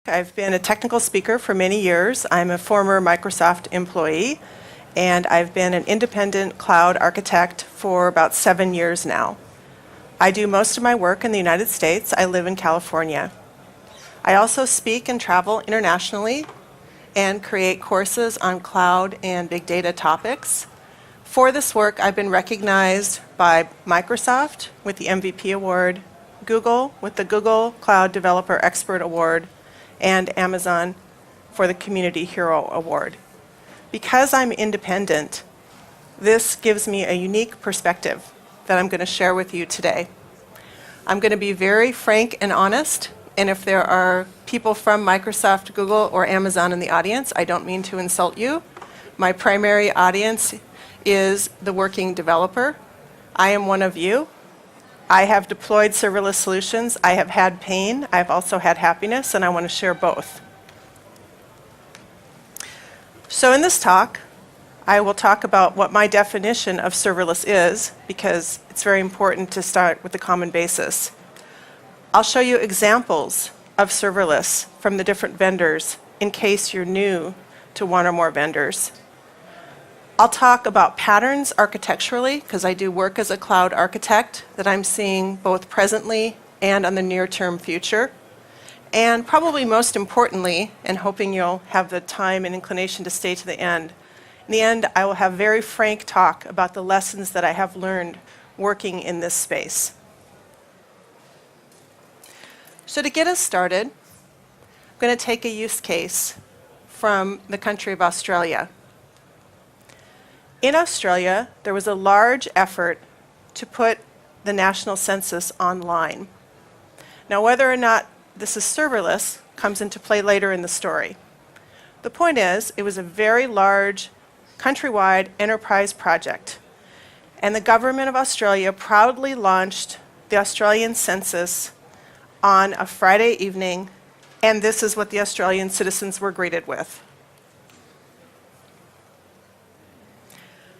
I've been a technical speaker for many years. I'm a former Microsoft employee, and I've been an independent cloud architect for about 7 years now. I do most of my work in the United States. I live in California. I also speak and travel internationally and create courses on cloud and big data topics. For this work, I've been recognized by Microsoft with the MVP Award, Google with the Google Cloud Developer Expert Award, and Amazon for the Community Hero Award. Because I'm independent, this gives me a unique perspective that I'm going to share with you today. I'm going to be very frank and honest, and if there are people from Microsoft, Google, or Amazon in the audience, I don't mean to insult you. My primary audience is the working developer. I am one of you. I have deployed serverless solutions. I have had pain. I've also had happiness, and I want to share both. So in this talk, I will talk about what my definition of serverless is, because it's very important to start with the common basis. I'll show you examples of serverless from the different vendors in case you're new to one or more vendors. I'll talk about patterns architecturally, because I do work as a cloud architect that I'm seeing both presently and on the near-term future. And probably most importantly, and hoping you'll have the time and inclination to stay to the end, in the end, I will have very frank talk about the lessons that I have learned working in this space. So to get us started, I'm going to take a use case from the country of Australia. In Australia, there was a large effort to put the national census online. Now, whether or not this is serverless comes into play later in the story. The point is, it was a very large, countrywide enterprise project, and the government of Australia proudly launched the Australian census on a Friday evening, and this is what the Australian citizens were greeted with.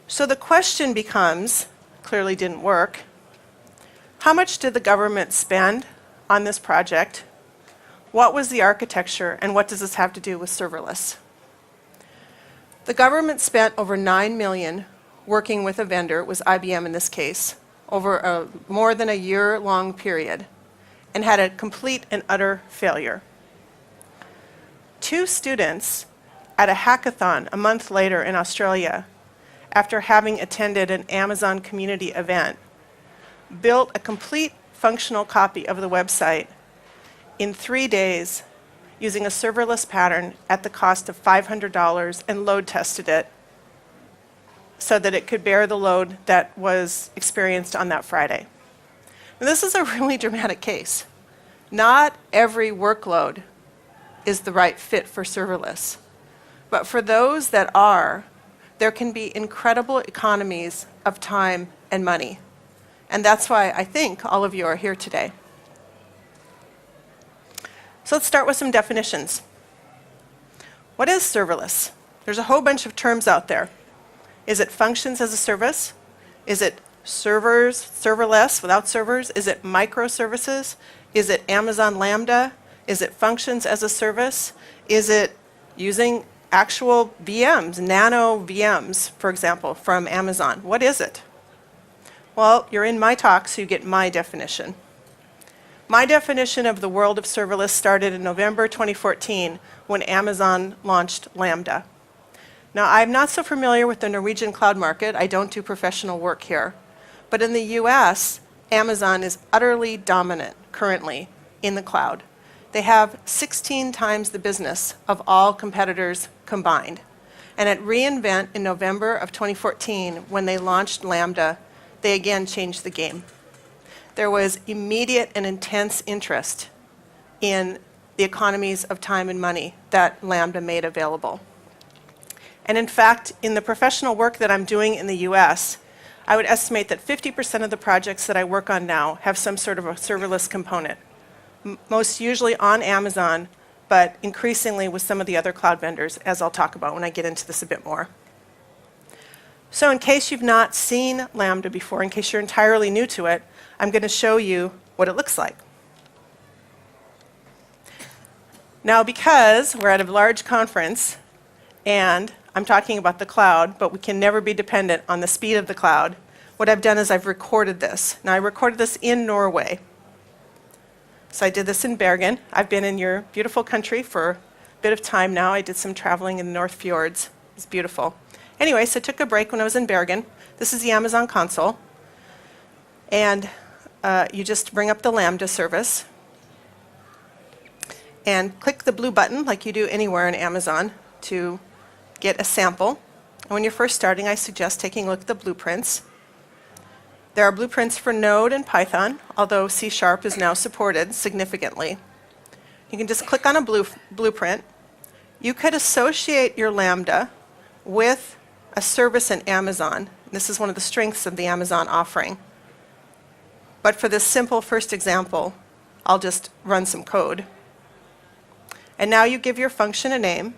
So the question becomes, clearly didn't work, how much did the government spend on this project? What was the architecture, and what does this have to do with serverless? The government spent over $9 million working with a vendor, it was IBM in this case, over a more than a year-long period, and had a complete and utter failure. 2 students at a hackathon a month later in Australia, after having attended an Amazon community event, built a complete functional copy of the website in 3 days using a serverless pattern at the cost of $500 and load tested it so that it could bear the load that was experienced on that Friday. Now, this is a really dramatic case. Not every workload is the right fit for serverless, but for those that are, there can be incredible economies of time and money. And that's why I think all of you are here today. So let's start with some definitions. What is serverless? There's a whole bunch of terms out there. Is it functions as a service? Is it servers, serverless without servers? Is it microservices? Is it Amazon Lambda? Is it functions as a service? Is it using actual VMs, nano VMs, for example, from Amazon? What is it? Well, you're in my talk, so you get my definition. My definition of the world of serverless started in November 2014 when Amazon launched Lambda. Now, I'm not so familiar with the Norwegian cloud market. I don't do professional work here. But in the US, Amazon is utterly dominant currently in the cloud. They have 16 times the business of all competitors combined. And at reInvent in November of 2014, when they launched Lambda, they again changed the game. There was immediate and intense interest in the economies of time and money that Lambda made available. And in fact, in the professional work that I'm doing in the US, I would estimate that 50% of the projects that I work on now have some sort of a serverless component. Most usually on Amazon, but increasingly with some of the other cloud vendors, as I'll talk about when I get into this a bit more. So in case you've not seen Lambda before, in case you're entirely new to it, I'm going to show you what it looks like. Now, because we're at a large conference, and I'm talking about the cloud, but we can never be dependent on the speed of the cloud, what I've done is I've recorded this. Now, I recorded this in Norway. So I did this in Bergen. I've been in your beautiful country for a bit of time now. I did some traveling in the North Fjords. It's beautiful. Anyway, so I took a break when I was in Bergen. This is the Amazon console. And you just bring up the Lambda service and click the blue button like you do anywhere in Amazon to get a sample. And when you're first starting, I suggest taking a look at the blueprints. There are blueprints for Node and Python, although C# is now supported significantly. You can just click on a blueprint. You could associate your Lambda with a service in Amazon. This is one of the strengths of the Amazon offering. But for this simple first example, I'll just run some code. And now you give your function a name.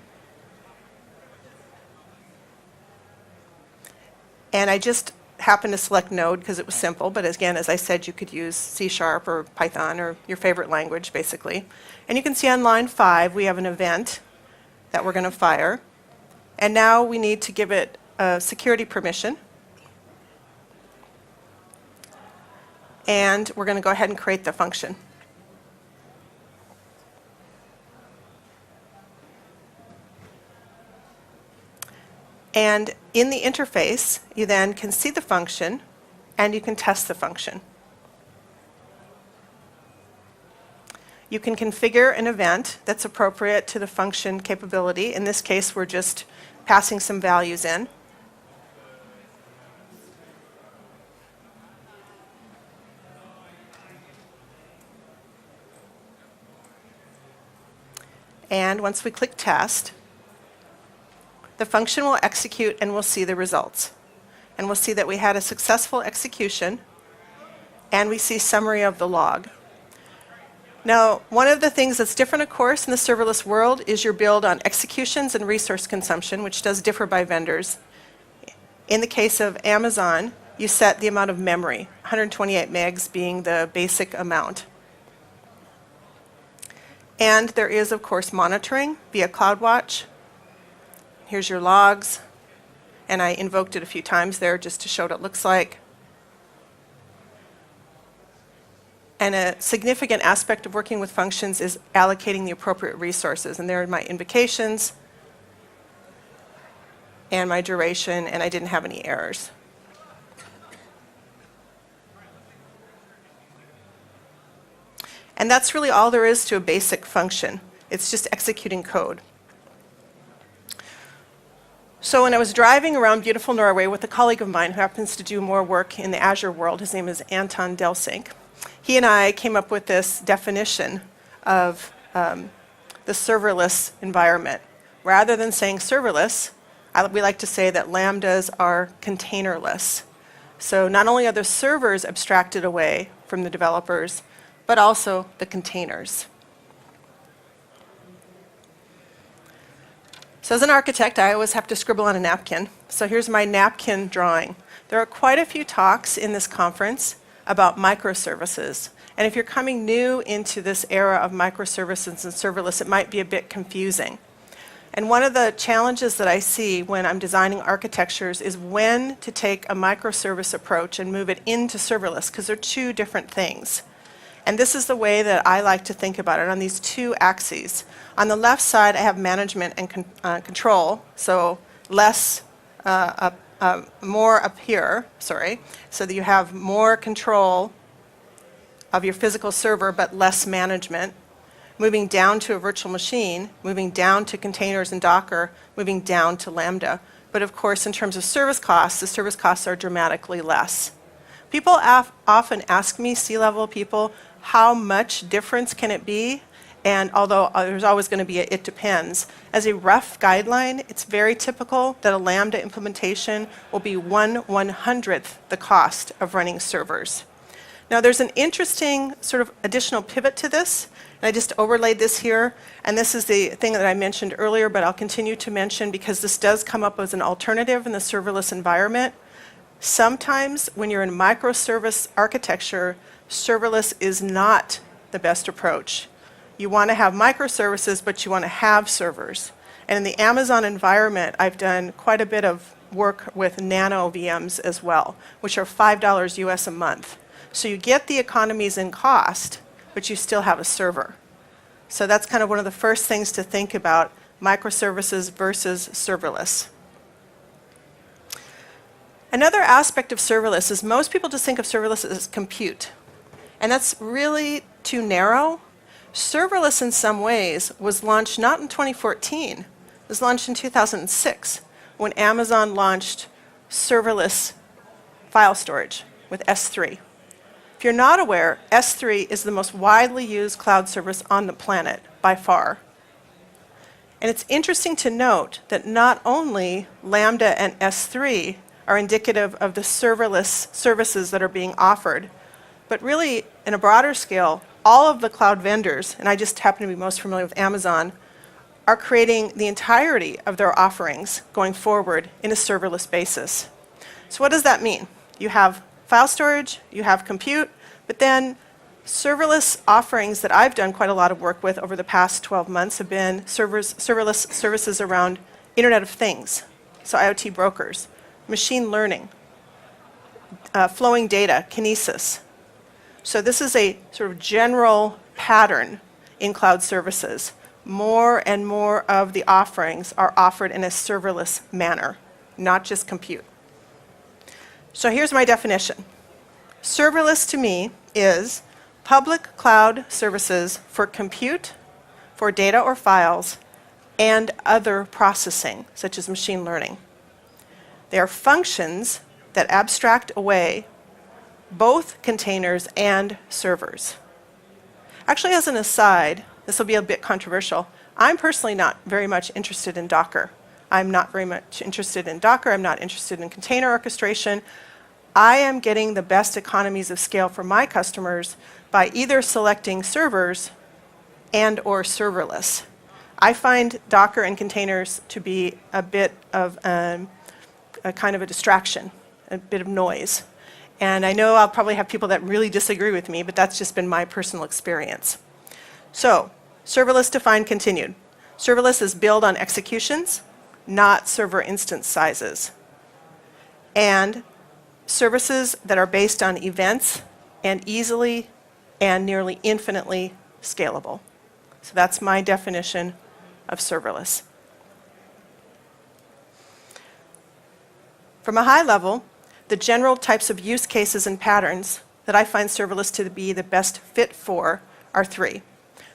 And I just happened to select Node because it was simple, but again, as I said, you could use C# or Python or your favorite language, basically. And you can see on line 5, we have an event that we're going to fire. And now we need to give it a security permission. And we're going to go ahead and create the function. And in the interface, you then can see the function, and you can test the function. You can configure an event that's appropriate to the function capability. In this case, we're just passing some values in. And once we click test, the function will execute and we'll see the results. And we'll see that we had a successful execution, and we see summary of the log. Now, one of the things that's different, of course, in the serverless world is your build on executions and resource consumption, which does differ by vendors. In the case of Amazon, you set the amount of memory, 128 megs being the basic amount. And there is, of course, monitoring via CloudWatch. Here's your logs, and I invoked it a few times there just to show what it looks like. And a significant aspect of working with functions is allocating the appropriate resources. And there are my invocations and my duration, and I didn't have any errors. And that's really all there is to a basic function. It's just executing code. So when I was driving around beautiful Norway with a colleague of mine who happens to do more work in the Azure world, his name is Anton Delsink, he and I came up with this definition of the serverless environment. Rather than saying serverless, we like to say that Lambdas are containerless. So not only are the servers abstracted away from the developers, but also the containers. So as an architect, I always have to scribble on a napkin. So here's my napkin drawing. There are quite a few talks in this conference about microservices. And if you're coming new into this era of microservices and serverless, it might be a bit confusing. And one of the challenges that I see when I'm designing architectures is when to take a microservice approach and move it into serverless, because they're two different things. And this is the way that I like to think about it on these two axes. On the left side, I have management and control, so more up here, sorry, so that you have more control of your physical server, but less management. Moving down to a virtual machine, moving down to containers and Docker, moving down to Lambda. But of course, in terms of service costs, the service costs are dramatically less. People often ask me, C-level people, how much difference can it be? And although there's always going to be a it depends, as a rough guideline, it's very typical that a Lambda implementation will be 1/100th the cost of running servers. Now there's an interesting sort of additional pivot to this, and I just overlaid this here, and this is the thing that I mentioned earlier, but I'll continue to mention because this does come up as an alternative in the serverless environment. Sometimes when you're in microservice architecture, serverless is not the best approach. You want to have microservices, but you want to have servers. And in the Amazon environment, I've done quite a bit of work with nano VMs as well, which are $5 US a month. So you get the economies in cost, but you still have a server. So that's kind of one of the first things to think about, microservices versus serverless. Another aspect of serverless is most people just think of serverless as compute. And that's really too narrow. Serverless in some ways was launched not in 2014, it was launched in 2006 when Amazon launched serverless file storage with S3. If you're not aware, S3 is the most widely used cloud service on the planet by far. And it's interesting to note that not only Lambda and S3 are indicative of the serverless services that are being offered, but really, in a broader scale, all of the cloud vendors, and I just happen to be most familiar with Amazon, are creating the entirety of their offerings going forward in a serverless basis. So what does that mean? You have file storage, you have compute, but then serverless offerings that I've done quite a lot of work with over the past 12 months have been serverless services around Internet of Things, so IoT brokers, machine learning, flowing data, kinesis. So this is a sort of general pattern in cloud services. More and more of the offerings are offered in a serverless manner, not just compute. So here's my definition. Serverless to me is public cloud services for compute, for data or files, and other processing, such as machine learning. They are functions that abstract away both containers and servers. Actually, as an aside, this will be a bit controversial. I'm personally not very much interested in Docker. I'm not very much interested in Docker. I'm not interested in container orchestration. I am getting the best economies of scale for my customers by either selecting servers and or serverless. I find Docker and containers to be a bit of a kind of a distraction, a bit of noise. And I know I'll probably have people that really disagree with me, but that's just been my personal experience. So, serverless defined continued. Serverless is built on executions, not server instance sizes. And services that are based on events and easily and nearly infinitely scalable. So that's my definition of serverless. From a high level, the general types of use cases and patterns that I find serverless to be the best fit for are three.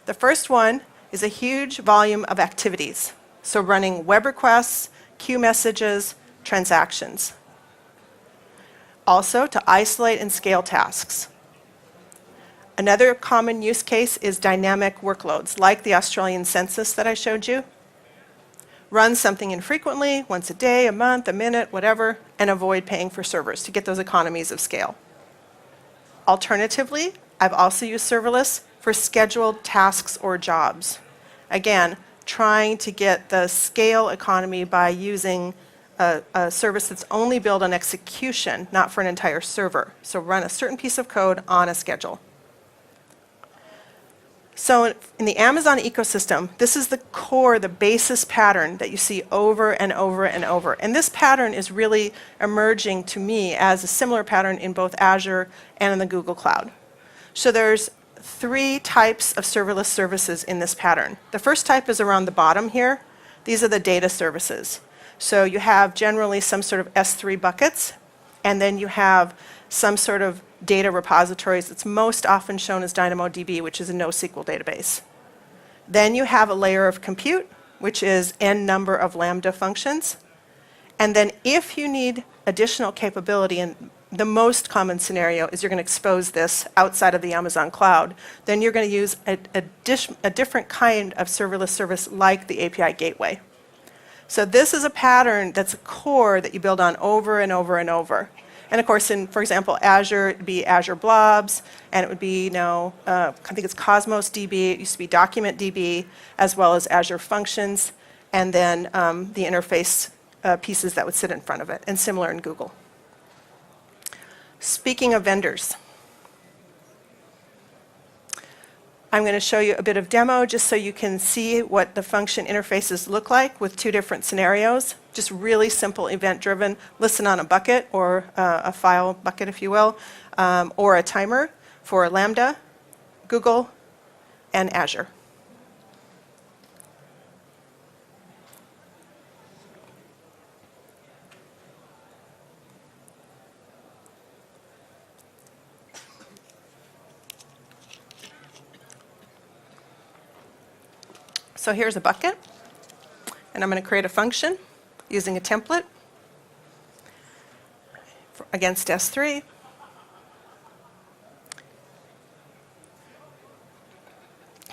The first one is a huge volume of activities, so running web requests, queue messages, transactions. Also, to isolate and scale tasks. Another common use case is dynamic workloads, like the Australian census that I showed you. Run something infrequently, once a day, a month, a minute, whatever, and avoid paying for servers to get those economies of scale. Alternatively, I've also used serverless for scheduled tasks or jobs. Again, trying to get the scale economy by using a service that's only built on execution, not for an entire server. So run a certain piece of code on a schedule. So in the Amazon ecosystem, this is the core, the basis pattern that you see over and over and over. And this pattern is really emerging to me as a similar pattern in both Azure and in the Google Cloud. So there's three types of serverless services in this pattern. The first type is around the bottom here. These are the data services. So you have generally some sort of S3 buckets, and then you have some sort of data repositories. It's most often shown as DynamoDB, which is a NoSQL database. Then you have a layer of compute, which is n number of Lambda functions. And then if you need additional capability, and the most common scenario is you're going to expose this outside of the Amazon cloud, then you're going to use a different kind of serverless service like the API gateway. So this is a pattern that's a core that you build on over and over and over. And of course, in, for example, Azure, it would be Azure Blobs, and it would be now, I think it's Cosmos DB, it used to be Document DB, as well as Azure Functions, and then the interface pieces that would sit in front of it, and similar in Google. Speaking of vendors, I'm going to show you a bit of demo just so you can see what the function interfaces look like with two different scenarios. Just really simple event-driven, listen on a bucket or a file bucket, if you will, or a timer for Lambda, Google, and Azure. So here's a bucket, and I'm going to create a function using a template against S3.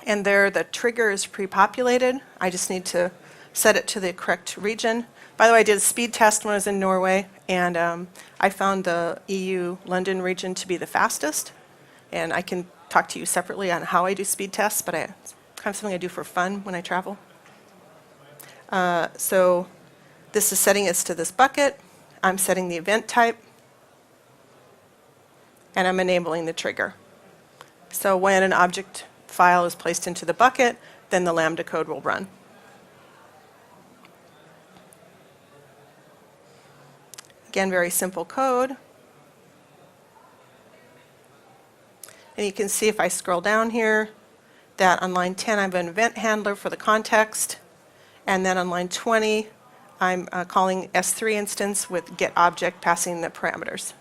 And there the trigger is pre-populated. I just need to set it to the correct region. By the way, I did a speed test when I was in Norway, and I found the EU London region to be the fastest. And I can talk to you separately on how I do speed tests, but it's kind of something I do for fun when I travel. So this is setting us to this bucket. I'm setting the event type, and I'm enabling the trigger. So when an object file is placed into the bucket, then the Lambda code will run. Again, very simple code. And you can see if I scroll down here that on line 10 I have an event handler for the context, and then on line 20 I'm calling S3 instance with getObject passing the parameters.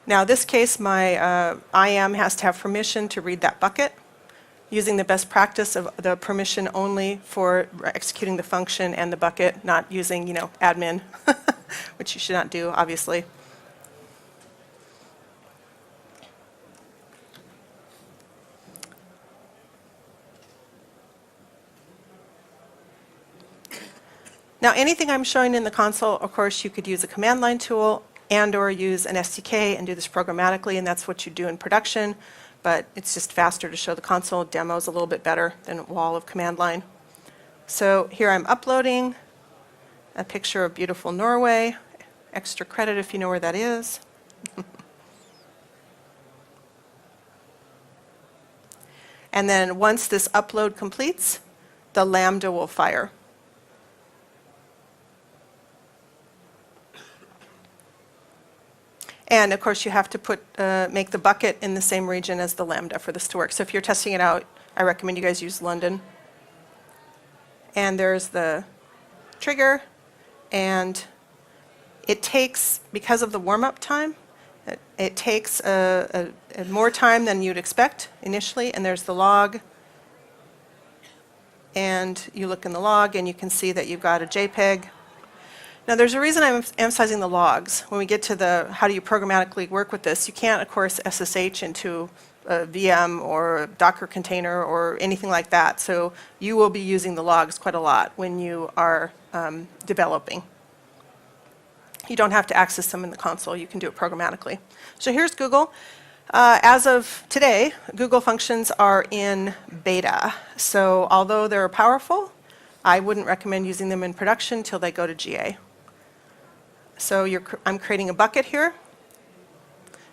Now in this case my IAM has to have permission to read that bucket, using the best practice of the permission only for executing the function and the bucket, not using, admin, which you should not do, obviously. Now anything I'm showing in the console, of course, you could use a command line tool and or use an SDK and do this programmatically, and that's what you do in production, but it's just faster to show the console. Demo's a little bit better than a wall of command line. So here I'm uploading a picture of beautiful Norway. Extra credit if you know where that is. And then once this upload completes, the Lambda will fire. And of course you have to make the bucket in the same region as the Lambda for this to work. So if you're testing it out, I recommend you guys use London. And there's the trigger, and it takes, because of the warm-up time, it takes more time than you'd expect initially, and there's the log. And you look in the log and you can see that you've got a JPEG. Now there's a reason I'm emphasizing the logs. When we get to the how do you programmatically work with this, you can't of course SSH into a VM or a Docker container or anything like that. So you will be using the logs quite a lot when you are developing. You don't have to access them in the console, you can do it programmatically. So here's Google. As of today, Google functions are in beta. So although they're powerful, I wouldn't recommend using them in production until they go to GA. So I'm creating a bucket here.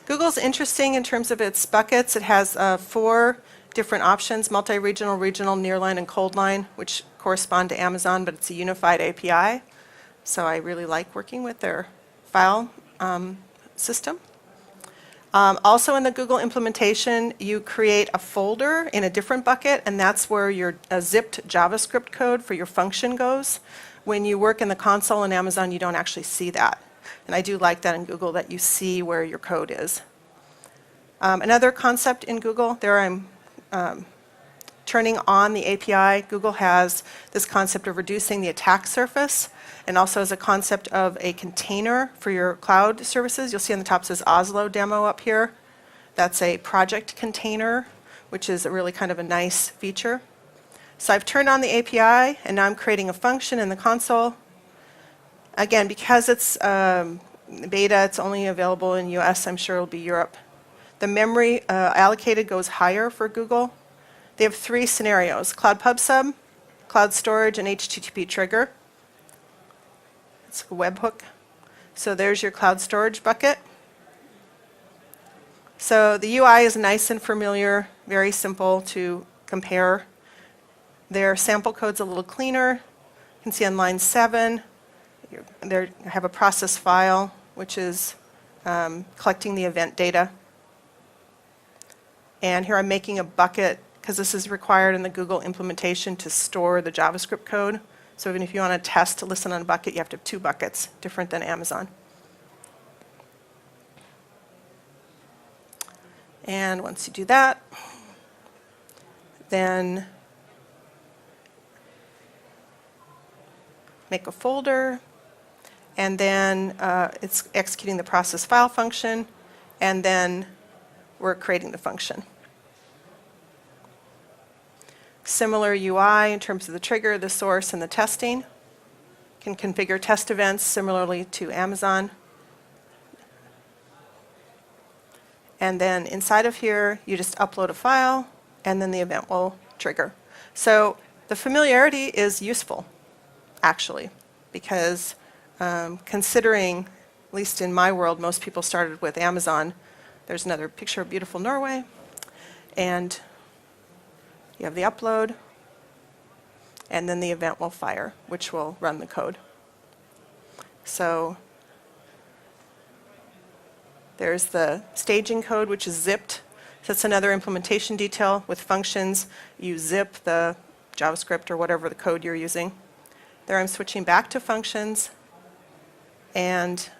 Google's interesting in terms of its buckets. It has 4 different options: multi-regional, regional, nearline, and cold line, which correspond to Amazon, but it's a unified API. So I really like working with their file system. Also in the Google implementation, you create a folder in a different bucket, and that's where your zipped JavaScript code for your function goes. When you work in the console in Amazon, you don't actually see that. And I do like that in Google, that you see where your code is. Another concept in Google, there I'm turning on the API. Google has this concept of reducing the attack surface, and also has a concept of a container for your cloud services. You'll see on the top says Oslo demo up here. That's a project container, which is a really kind of a nice feature. So I've turned on the API, and now I'm creating a function in the console. Again, because it's beta, it's only available in US, I'm sure it'll be Europe. The memory allocated goes higher for Google. They have 3 scenarios: Cloud Pub Sub, Cloud Storage, and HTTP Trigger. It's a webhook. So there's your cloud storage bucket. So the UI is nice and familiar, very simple to compare. Their sample code's a little cleaner. You can see on line 7, I have a process file, which is collecting the event data. And here I'm making a bucket, because this is required in the Google implementation to store the JavaScript code. So even if you want to test to listen on a bucket, you have to have 2 buckets, different than Amazon. And once you do that, then make a folder, and then it's executing the process file function, and then we're creating the function. Similar UI in terms of the trigger, the source, and the testing. Can configure test events similarly to Amazon. And then inside of here, you just upload a file, and then the event will trigger. So the familiarity is useful, actually, because considering, at least in my world, most people started with Amazon. There's another picture of beautiful Norway, and you have the upload, and then the event will fire, which will run the code. So there's the staging code, which is zipped. So that's another implementation detail. With functions, you zip the JavaScript or whatever the code you're using. There I'm switching back to functions, and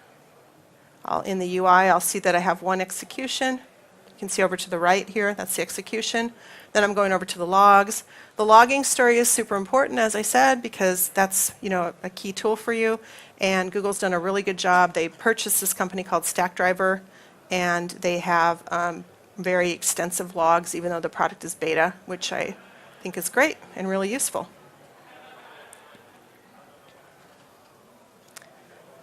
in the UI, I'll see that I have 1 execution. You can see over to the right here, that's the execution. Then I'm going over to the logs. The logging story is super important, as I said, because that's a key tool for you. And Google's done a really good job. They purchased this company called Stackdriver, and they have very extensive logs, even though the product is beta, which I think is great and really useful.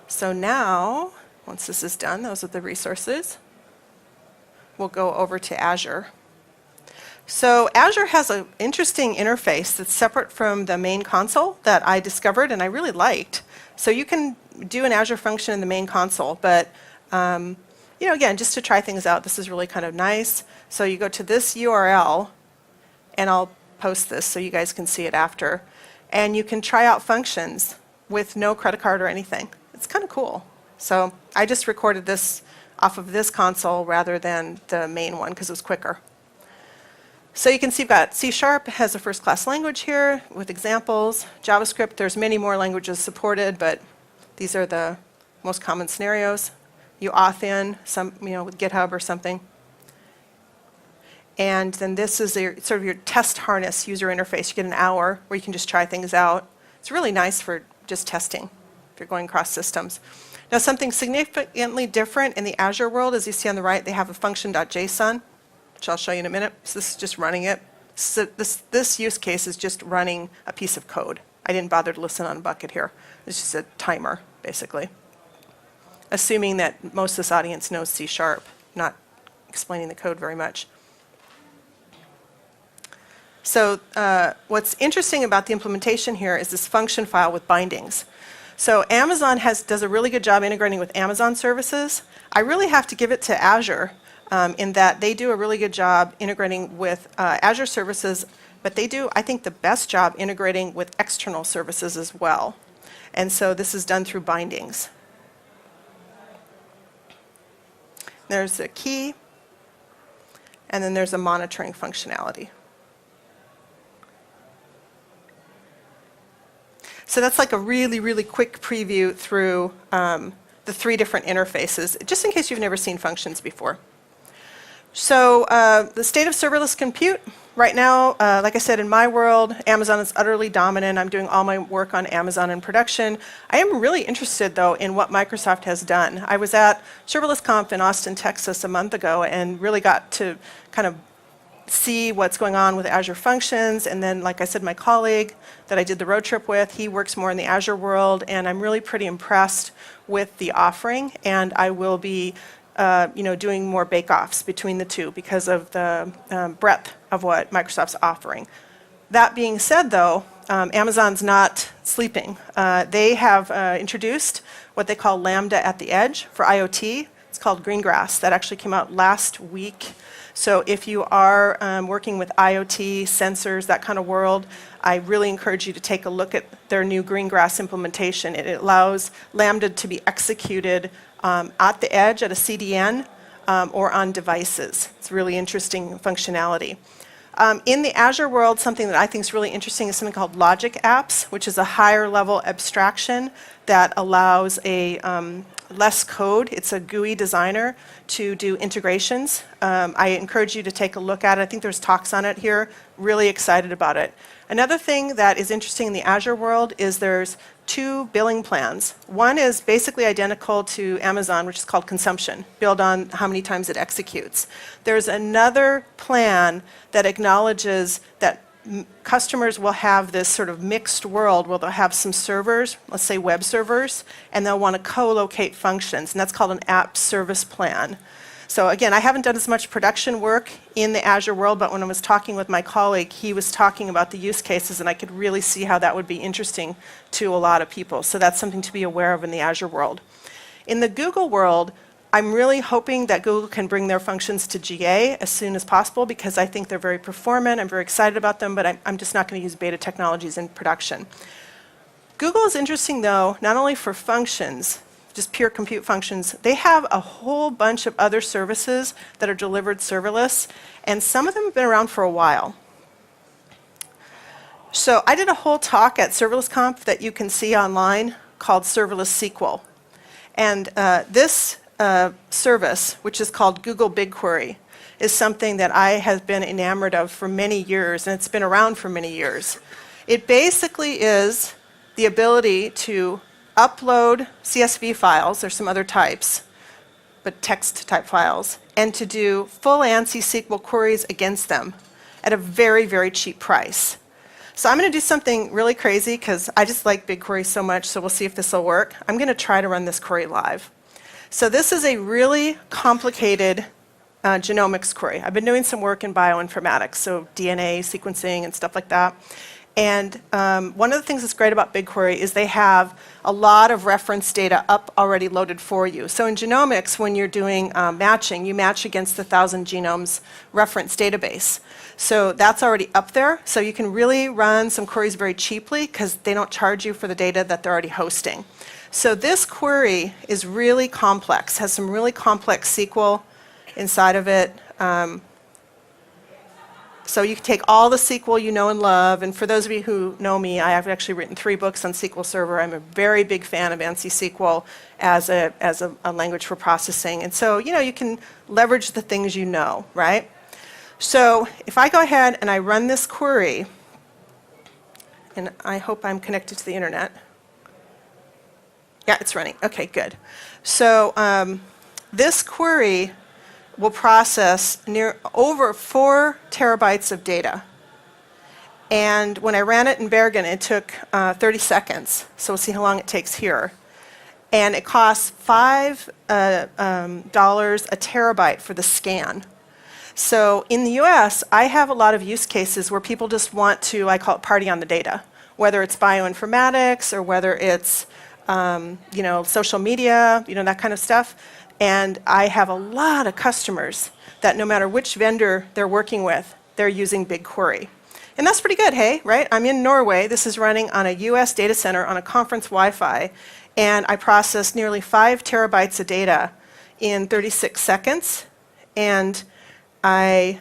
So now, once this is done, those are the resources. We'll go over to Azure. So Azure has an interesting interface that's separate from the main console that I discovered and I really liked. So you can do an Azure function in the main console, but again, just to try things out, this is really kind of nice. So you go to this URL, and I'll post this so you guys can see it after, and you can try out functions with no credit card or anything. It's kind of cool. So I just recorded this off of this console rather than the main one because it was quicker. So you can see you've got C# has a first-class language here with examples. JavaScript, there's many more languages supported, but these are the most common scenarios. You auth in, with GitHub or something. And then this is sort of your test harness user interface. You get an hour where you can just try things out. It's really nice for just testing if you're going across systems. Now, something significantly different in the Azure world, as you see on the right, they have a function.json, which I'll show you in a minute. So this is just running it. So this use case is just running a piece of code. I didn't bother to listen on a bucket here. It's just a timer, basically. Assuming that most of this audience knows C#, not explaining the code very much. So what's interesting about the implementation here is this function file with bindings. So Amazon does a really good job integrating with Amazon services. I really have to give it to Azure in that they do a really good job integrating with Azure services, but they do, I think, the best job integrating with external services as well. And so this is done through bindings. There's a key, and then there's a monitoring functionality. So that's like a really, really quick preview through the 3 different interfaces, just in case you've never seen functions before. So the state of serverless compute, right now, like I said, in my world, Amazon is utterly dominant. I'm doing all my work on Amazon in production. I am really interested, though, in what Microsoft has done. I was at ServerlessConf in Austin, Texas a month ago and really got to kind of see what's going on with Azure Functions. And then, like I said, my colleague that I did the road trip with, he works more in the Azure world, and I'm really pretty impressed with the offering. And I will be doing more bake-offs between the two because of the breadth of what Microsoft's offering. That being said, though, Amazon's not sleeping. They have introduced what they call Lambda at the Edge for IoT. It's called Greengrass. That actually came out last week. So if you are working with IoT, sensors, that kind of world, I really encourage you to take a look at their new Greengrass implementation. It allows Lambda to be executed at the edge at a CDN or on devices. It's really interesting functionality. In the Azure world, something that I think is really interesting is something called Logic Apps, which is a higher level abstraction that allows a less code. It's a GUI designer to do integrations. I encourage you to take a look at it. I think there's talks on it here. Really excited about it. Another thing that is interesting in the Azure world is there's 2 billing plans. One is basically identical to Amazon, which is called consumption, billed on how many times it executes. There's another plan that acknowledges that customers will have this sort of mixed world where they'll have some servers, let's say web servers, and they'll want to co-locate functions, and that's called an app service plan. So again, I haven't done as much production work in the Azure world, but when I was talking with my colleague, he was talking about the use cases, and I could really see how that would be interesting to a lot of people. So that's something to be aware of in the Azure world. In the Google world, I'm really hoping that Google can bring their functions to GA as soon as possible because I think they're very performant. I'm very excited about them, but I'm just not going to use beta technologies in production. Google is interesting, though, not only for functions, just pure compute functions. They have a whole bunch of other services that are delivered serverless, and some of them have been around for a while. So I did a whole talk at ServerlessConf that you can see online called Serverless SQL. And this service, which is called Google BigQuery, is something that I have been enamored of for many years, and it's been around for many years. It basically is the ability to upload CSV files, there's some other types, but text type files, and to do full ANSI SQL queries against them at a very, very cheap price. So I'm going to do something really crazy because I just like BigQuery so much, so we'll see if this will work. I'm going to try to run this query live. So this is a really complicated genomics query. I've been doing some work in bioinformatics, so DNA sequencing and stuff like that. And one of the things that's great about BigQuery is they have a lot of reference data up already loaded for you. So in genomics, when you're doing matching, you match against the 1,000 genomes reference database. So that's already up there. So you can really run some queries very cheaply because they don't charge you for the data that they're already hosting. So this query is really complex, has some really complex SQL inside of it. So you can take all the SQL you know and love, and for those of you who know me, I have actually written 3 books on SQL Server. I'm a very big fan of ANSI SQL as a language for processing. And so, you know, you can leverage the things you know, right? So if I go ahead and I run this query, and I hope I'm connected to the internet. Yeah, it's running. Okay, good. So this query will process over 4 terabytes of data. And when I ran it in Bergen, it took 30 seconds. So we'll see how long it takes here. And it costs $5 a terabyte for the scan. So in the US, I have a lot of use cases where people just want to, I call it party on the data, whether it's bioinformatics or whether it's you know, social media, you know, that kind of stuff. And I have a lot of customers that no matter which vendor they're working with, they're using BigQuery. And that's pretty good, hey, right? I'm in Norway. This is running on a US data center on a conference Wi-Fi. And I processed nearly 5 terabytes of data in 36 seconds. And I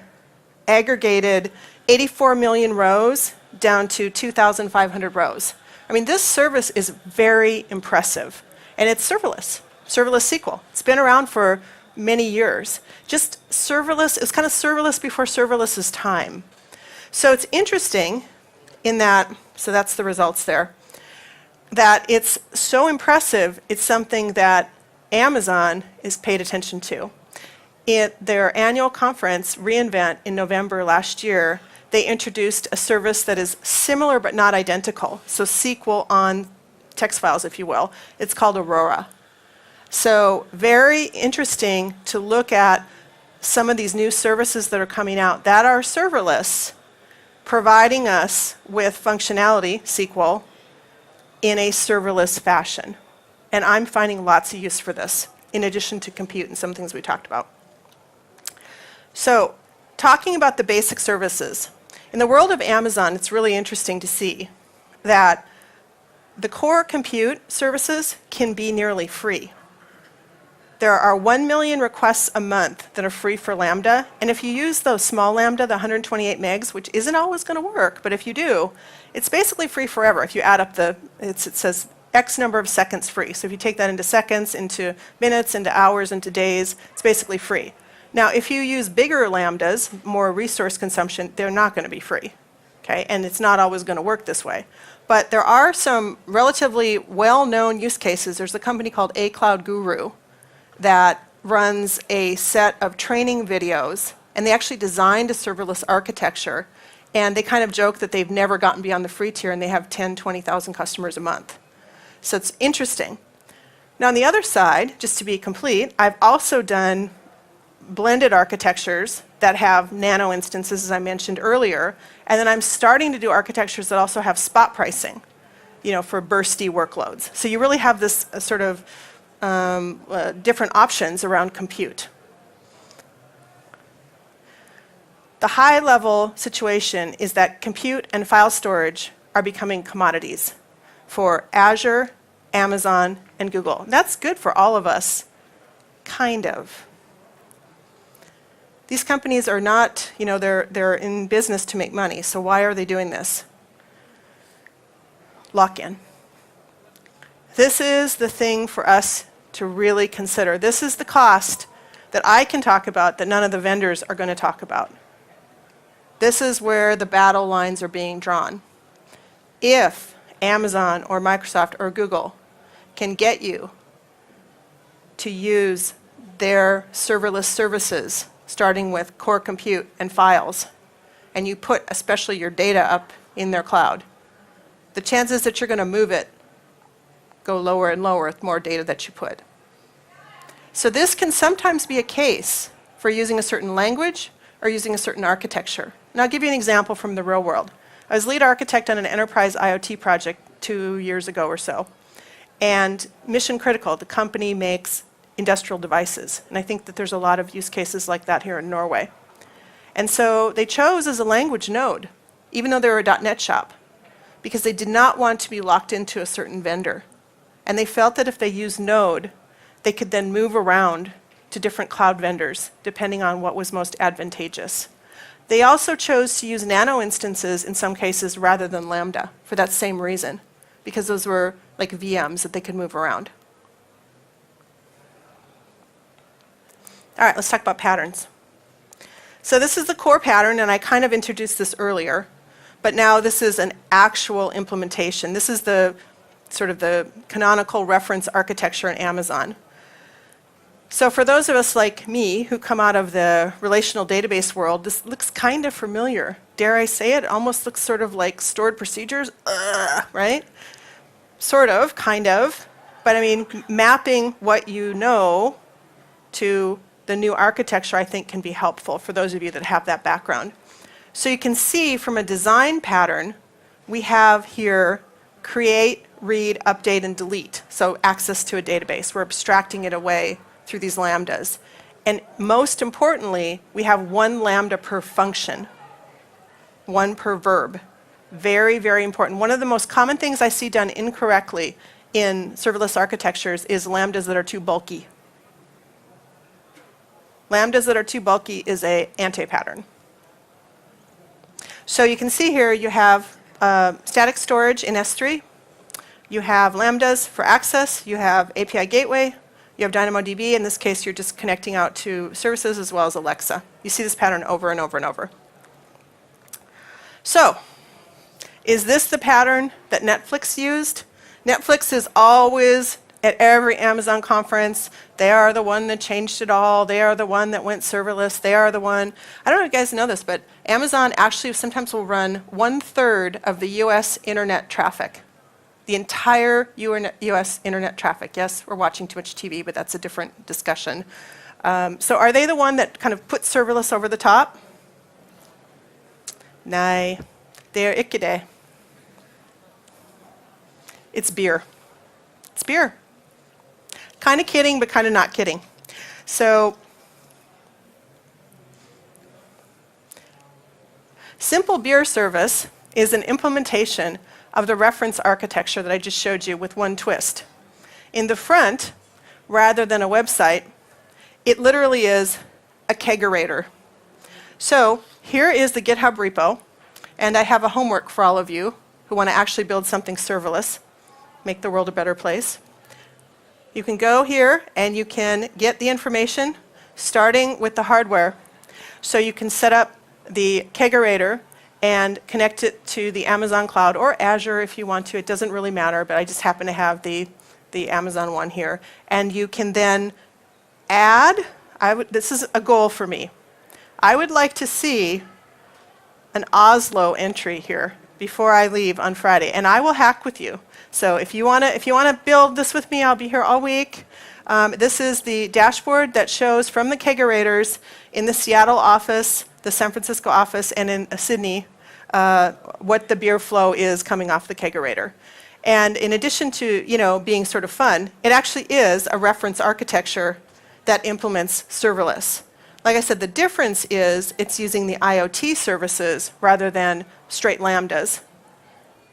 aggregated 84 million rows down to 2,500 rows. I mean, this service is very impressive. And it's serverless. Serverless SQL. It's been around for many years. Just serverless, it's kind of serverless before serverless's time. So it's interesting in that, so that's the results there, that it's so impressive, it's something that Amazon is paid attention to. At their annual conference, reInvent, in November last year, they introduced a service that is similar but not identical. So SQL on text files, if you will. It's called Aurora. So very interesting to look at some of these new services that are coming out that are serverless, providing us with functionality, SQL, in a serverless fashion. And I'm finding lots of use for this, in addition to compute and some things we talked about. So talking about the basic services. In the world of Amazon, it's really interesting to see that the core compute services can be nearly free. There are 1 million requests a month that are free for Lambda, and if you use those small Lambda, the 128 megs, which isn't always going to work, but if you do, it's basically free forever. If you add up it says X number of seconds free. So if you take that into seconds, into minutes, into hours, into days, it's basically free. Now, if you use bigger Lambdas, more resource consumption, they're not going to be free, okay? And it's not always going to work this way. But there are some relatively well-known use cases. There's a company called A Cloud Guru that runs a set of training videos, and they actually designed a serverless architecture, and they kind of joke that they've never gotten beyond the free tier, and they have 10, 20,000 customers a month. So it's interesting. Now on the other side, just to be complete, I've also done blended architectures that have nano instances, as I mentioned earlier, and then I'm starting to do architectures that also have spot pricing, for bursty workloads. So you really have this sort of different options around compute. The high-level situation is that compute and file storage are becoming commodities for Azure, Amazon, and Google. That's good for all of us, kind of. These companies are not, they're in business to make money, so why are they doing this? Lock-in. This is the thing for us to really consider. This is the cost that I can talk about that none of the vendors are going to talk about. This is where the battle lines are being drawn. If Amazon or Microsoft or Google can get you to use their serverless services, starting with core compute and files, and you put especially your data up in their cloud, the chances that you're going to move it go lower and lower with more data that you put. So this can sometimes be a case for using a certain language or using a certain architecture. And I'll give you an example from the real world. I was lead architect on an enterprise IoT project 2 years ago or so. And Mission Critical, the company makes industrial devices. And I think that there's a lot of use cases like that here in Norway. And so they chose as a language Node, even though they were a .NET shop, because they did not want to be locked into a certain vendor. And they felt that if they used Node, they could then move around to different cloud vendors, depending on what was most advantageous. They also chose to use nano instances in some cases rather than Lambda for that same reason, because those were like VMs that they could move around. All right, let's talk about patterns. So this is the core pattern, and I kind of introduced this earlier, but now this is an actual implementation. This is the sort of the canonical reference architecture in Amazon. So for those of us like me who come out of the relational database world, this looks kind of familiar. Dare I say it? Almost looks sort of like stored procedures, right? Sort of, kind of. But I mean, mapping what you know to the new architecture, I think, can be helpful for those of you that have that background. So you can see from a design pattern, we have here create, read, update, and delete. So access to a database. We're abstracting it away through these lambdas. And most importantly, we have one lambda per function, one per verb. Very, very important. One of the most common things I see done incorrectly in serverless architectures is lambdas that are too bulky. Lambdas that are too bulky is an anti-pattern. So you can see here you have static storage in S3. You have lambdas for access. You have API gateway. You have DynamoDB. In this case, you're just connecting out to services as well as Alexa. You see this pattern over and over and over. So, is this the pattern that Netflix used? Netflix is always at every Amazon conference. They are the one that changed it all. They are the one that went serverless. They are the one. I don't know if you guys know this, but Amazon actually sometimes will run 1/3 of the US internet traffic. The entire US internet traffic. Yes, we're watching too much TV, but that's a different discussion. So are they the one that kind of put serverless over the top? Nei, det er ikke det. It's beer. It's beer. Kind of kidding, but kind of not kidding. So Simple beer service is an implementation of the reference architecture that I just showed you with one twist. In the front, rather than a website, it literally is a kegerator. So here is the GitHub repo, and I have a homework for all of you who want to actually build something serverless, make the world a better place. You can go here and you can get the information starting with the hardware. So you can set up the kegerator and connect it to the Amazon cloud or Azure if you want to. It doesn't really matter, but I just happen to have the Amazon one here. And you can then add, this is a goal for me. I would like to see an Oslo entry here before I leave on Friday, and I will hack with you. So if you want to build this with me, I'll be here all week. This is the dashboard that shows from the kegerators in the Seattle office, the San Francisco office, and in Sydney, what the beer flow is coming off the kegerator. And in addition to being sort of fun, it actually is a reference architecture that implements serverless. Like I said, the difference is it's using the IoT services rather than straight Lambdas.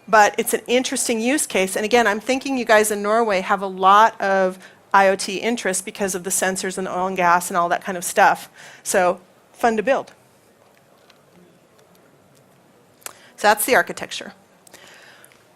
But it's an interesting use case. And again, I'm thinking you guys in Norway have a lot of IoT interest because of the sensors and oil and gas and all that kind of stuff. So fun to build. So that's the architecture.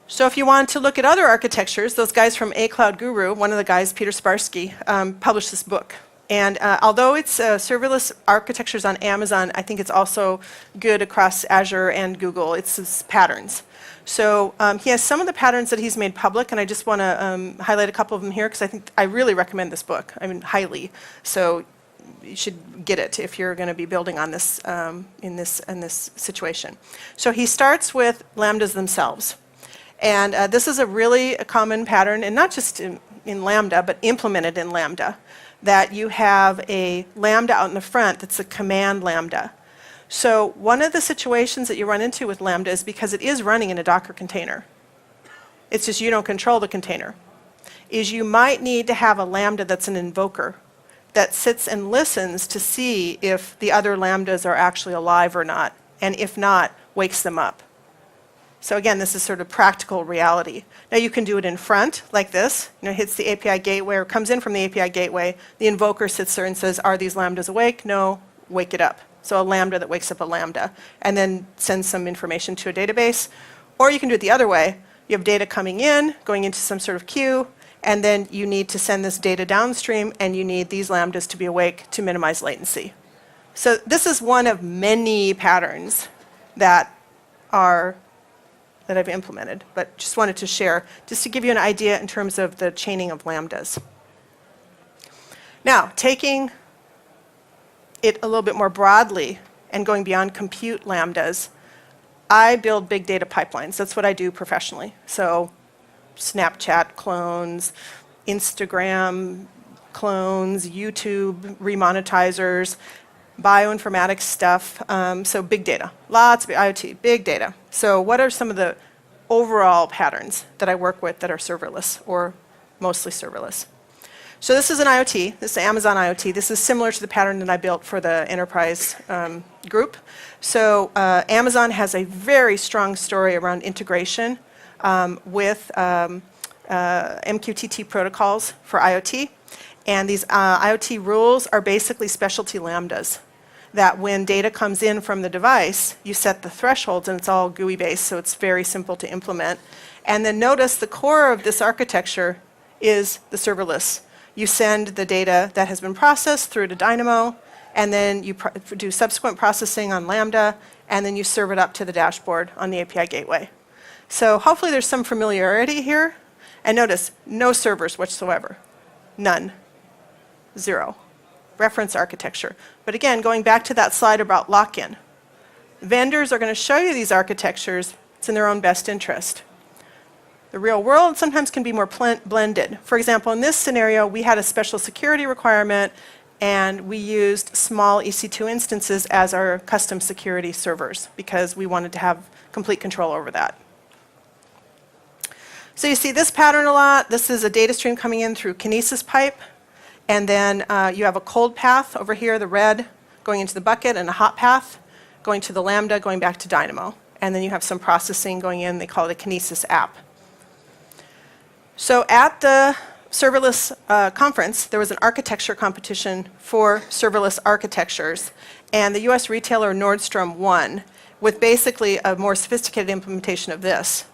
So if you want to look at other architectures, those guys from A Cloud Guru, one of the guys, Peter Sparsky, published this book. And although it's serverless architectures on Amazon, I think it's also good across Azure and Google. It's patterns. So he has some of the patterns that he's made public, and I just want to highlight a couple of them here because I really recommend this book. I mean, highly. So you should get it if you're going to be building on this in this situation. So he starts with Lambdas themselves, and this is a really common pattern, and not just in Lambda, but implemented in Lambda. That you have a Lambda out in the front that's a command Lambda. So one of the situations that you run into with Lambda is because it is running in a Docker container. It's just you don't control the container. Is you might need to have a Lambda that's an invoker that sits and listens to see if the other Lambdas are actually alive or not, and if not, wakes them up. So again, this is sort of practical reality. Now you can do it in front, like this. Hits the API gateway, or comes in from the API gateway. The invoker sits there and says, are these Lambdas awake? No, wake it up. So a Lambda that wakes up a Lambda, and then sends some information to a database. Or you can do it the other way. You have data coming in, going into some sort of queue, and then you need to send this data downstream, and you need these Lambdas to be awake to minimize latency. So this is one of many patterns that I've implemented, but just wanted to share, just to give you an idea in terms of the chaining of Lambdas. Now, taking it a little bit more broadly and going beyond compute Lambdas, I build big data pipelines. That's what I do professionally. So Snapchat clones, Instagram clones, YouTube remonetizers, bioinformatics stuff, so big data, lots of IoT, big data. So what are some of the overall patterns that I work with that are serverless or mostly serverless? So this is an IoT, this is Amazon IoT. This is similar to the pattern that I built for the enterprise group. So Amazon has a very strong story around integration with MQTT protocols for IoT. And these IoT rules are basically specialty Lambdas that when data comes in from the device, you set the thresholds, and it's all GUI based, so it's very simple to implement. And then notice the core of this architecture is the serverless. You send the data that has been processed through to Dynamo, and then you do subsequent processing on Lambda, and then you serve it up to the dashboard on the API gateway. So hopefully there's some familiarity here. And notice, no servers whatsoever. None. Zero. Reference architecture. But again, going back to that slide about lock-in, vendors are going to show you these architectures. It's in their own best interest. The real world sometimes can be more blended. For example, in this scenario, we had a special security requirement, and we used small EC2 instances as our custom security servers because we wanted to have complete control over that. So you see this pattern a lot. This is a data stream coming in through Kinesis pipe. And then you have a cold path over here, the red, going into the bucket, and a hot path going to the Lambda, going back to Dynamo. And then you have some processing going in. They call it a Kinesis app. So at the serverless conference, there was an architecture competition for serverless architectures. And the US retailer Nordstrom won with basically a more sophisticated implementation of this.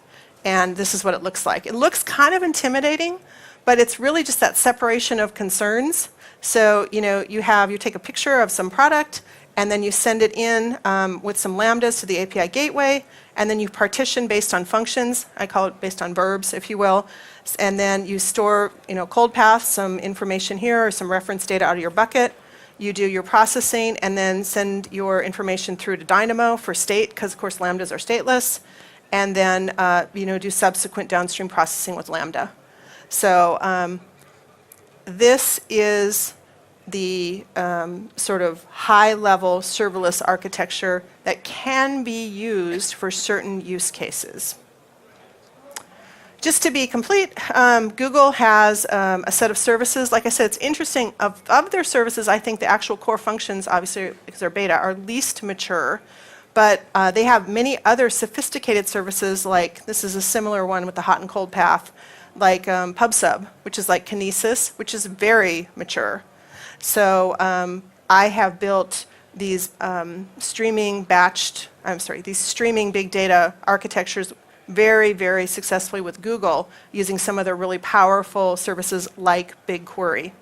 And this is what it looks like. It looks kind of intimidating, but it's really just that separation of concerns. So, you take a picture of some product, and then you send it in with some lambdas to the API gateway, and then you partition based on functions. I call it based on verbs, if you will. And then you store, cold path, some information here, or some reference data out of your bucket. You do your processing, and then send your information through to Dynamo for state, because of course lambdas are stateless. And then, do subsequent downstream processing with Lambda. So this is the sort of high-level serverless architecture that can be used for certain use cases. Just to be complete, Google has a set of services. Like I said, it's interesting. Of their services, I think the actual core functions, obviously because they're beta, are least mature. But they have many other sophisticated services, like this is a similar one with the hot and cold path, like PubSub, which is like Kinesis, which is very mature. So I have built these streaming big data architectures very, very successfully with Google, using some of their really powerful services like BigQuery.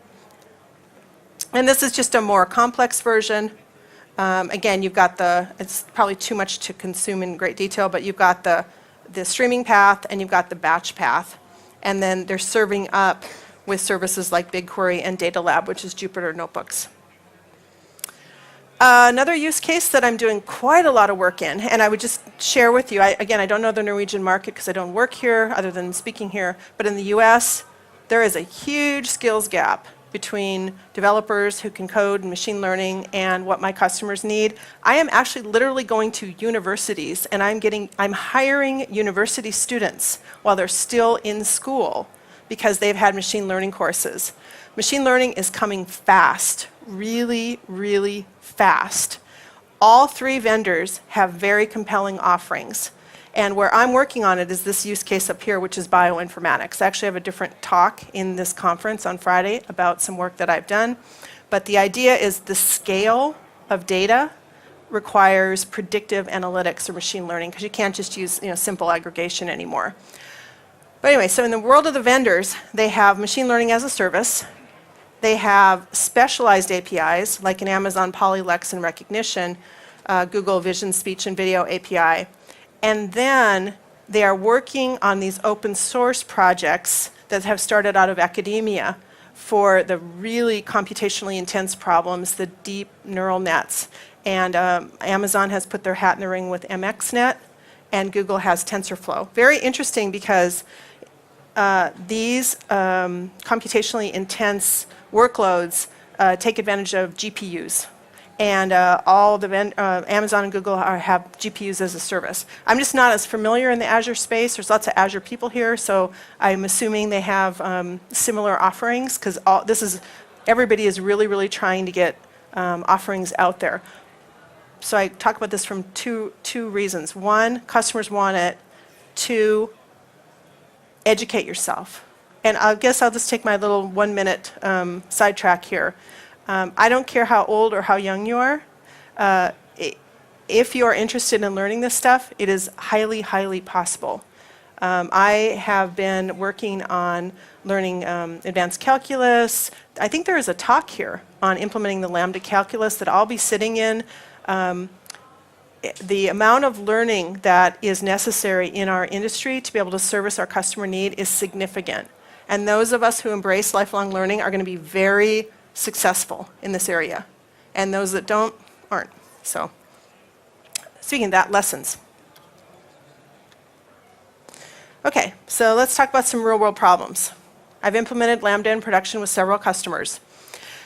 And this is just a more complex version. Again, you've got it's probably too much to consume in great detail, but you've got the streaming path and you've got the batch path. And then they're serving up with services like BigQuery and Data Lab, which is Jupyter Notebooks. Another use case that I'm doing quite a lot of work in, and I would just share with you, again, I don't know the Norwegian market because I don't work here other than speaking here, but in the US, there is a huge skills gap between developers who can code and machine learning and what my customers need. I am actually literally going to universities, and I'm hiring university students while they're still in school because they've had machine learning courses. Machine learning is coming fast, really, really fast. All three vendors have very compelling offerings. And where I'm working on it is this use case up here, which is bioinformatics. I actually have a different talk in this conference on Friday about some work that I've done. But the idea is the scale of data requires predictive analytics or machine learning, because you can't just use simple aggregation anymore. But anyway, so in the world of the vendors, they have machine learning as a service. They have specialized APIs, like an Amazon Polylex recognition, Google Vision Speech and Video API. And then they are working on these open source projects that have started out of academia for the really computationally intense problems, the deep neural nets. And Amazon has put their hat in the ring with MXNet, and Google has TensorFlow. Very interesting, because these computationally intense workloads take advantage of GPUs. And Amazon and Google have GPUs as a service. I'm just not as familiar in the Azure space. There's lots of Azure people here, so I'm assuming they have similar offerings, because everybody is really, really trying to get offerings out there. So I talk about this from two reasons. One, customers want it. Two, educate yourself. And I guess I'll just take my little 1-minute sidetrack here. I don't care how old or how young you are. If you are interested in learning this stuff, it is highly, highly possible. I have been working on learning advanced calculus. I think there is a talk here on implementing the Lambda calculus that I'll be sitting in. The amount of learning that is necessary in our industry to be able to service our customer need is significant. And those of us who embrace lifelong learning are going to be very successful in this area. And those that don't, aren't. So, speaking of that, lessons. Okay, so let's talk about some real-world problems. I've implemented Lambda in production with several customers.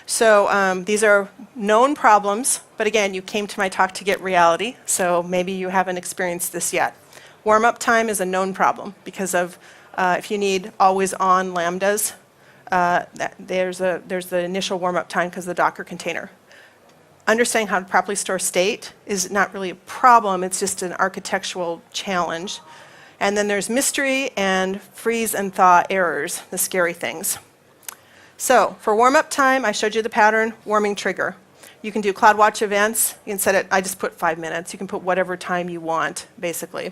So these are known problems, but again, you came to my talk to get reality, so maybe you haven't experienced this yet. Warm-up time is a known problem because of if you need always-on Lambdas, there's the initial warm-up time because of the Docker container. understanding how to properly store state is not really a problem, it's just an architectural challenge. And then there's mystery and freeze and thaw errors, the scary things. So for warm-up time, I showed you the pattern, warming trigger. You can do CloudWatch events. You can set it, I just put 5 minutes. You can put whatever time you want, basically.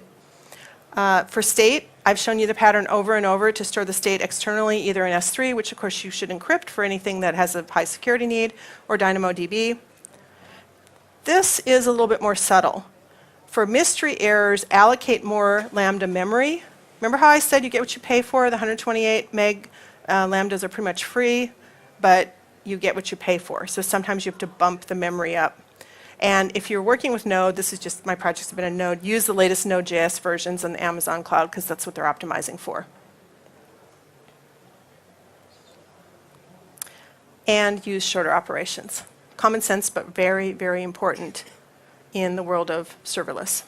For state, I've shown you the pattern over and over to store the state externally, either in S3, which of course you should encrypt for anything that has a high security need, or DynamoDB. This is a little bit more subtle. For mystery errors, allocate more Lambda memory. Remember how I said you get what you pay for? The 128 meg Lambdas are pretty much free, but you get what you pay for. So sometimes you have to bump the memory up. And if you're working with Node, this is just, my projects have been in Node, use the latest Node.js versions on the Amazon cloud because that's what they're optimizing for. And use shorter operations. Common sense, but very, very important in the world of serverless.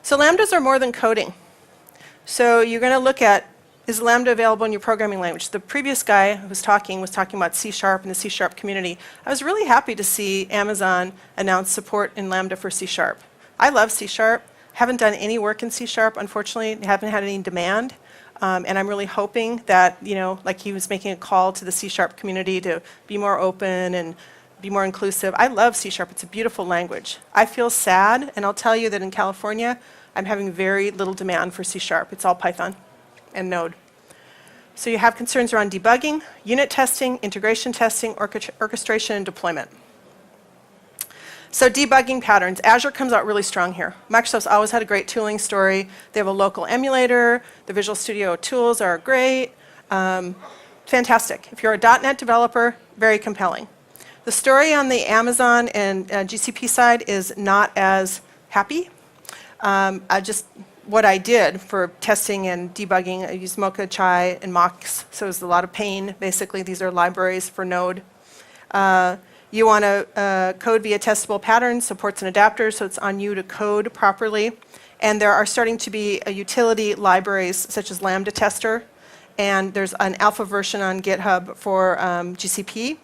So Lambdas are more than coding. So you're going to look at, is Lambda available in your programming language? The previous guy who was talking about C# and the C# community. I was really happy to see Amazon announce support in Lambda for C#. I love C#. Haven't done any work in C#, unfortunately. Haven't had any demand. And I'm really hoping that, like he was making a call to the C# community to be more open and be more inclusive. I love C#. It's a beautiful language. I feel sad, and I'll tell you that in California, I'm having very little demand for C#. It's all Python and Node. So you have concerns around debugging, unit testing, integration testing, orchestration, and deployment. So debugging patterns. Azure comes out really strong here. Microsoft's always had a great tooling story. They have a local emulator. The Visual Studio tools are great. Fantastic. If you're a .NET developer, very compelling. The story on the Amazon and GCP side is not as happy. What I did for testing and debugging, I used Mocha, Chai, and Mox, so it was a lot of pain. Basically, these are libraries for Node. You want to code via testable patterns, supports and adapters, so it's on you to code properly. And there are starting to be utility libraries such as Lambda Tester, and there's an alpha version on GitHub for GCP.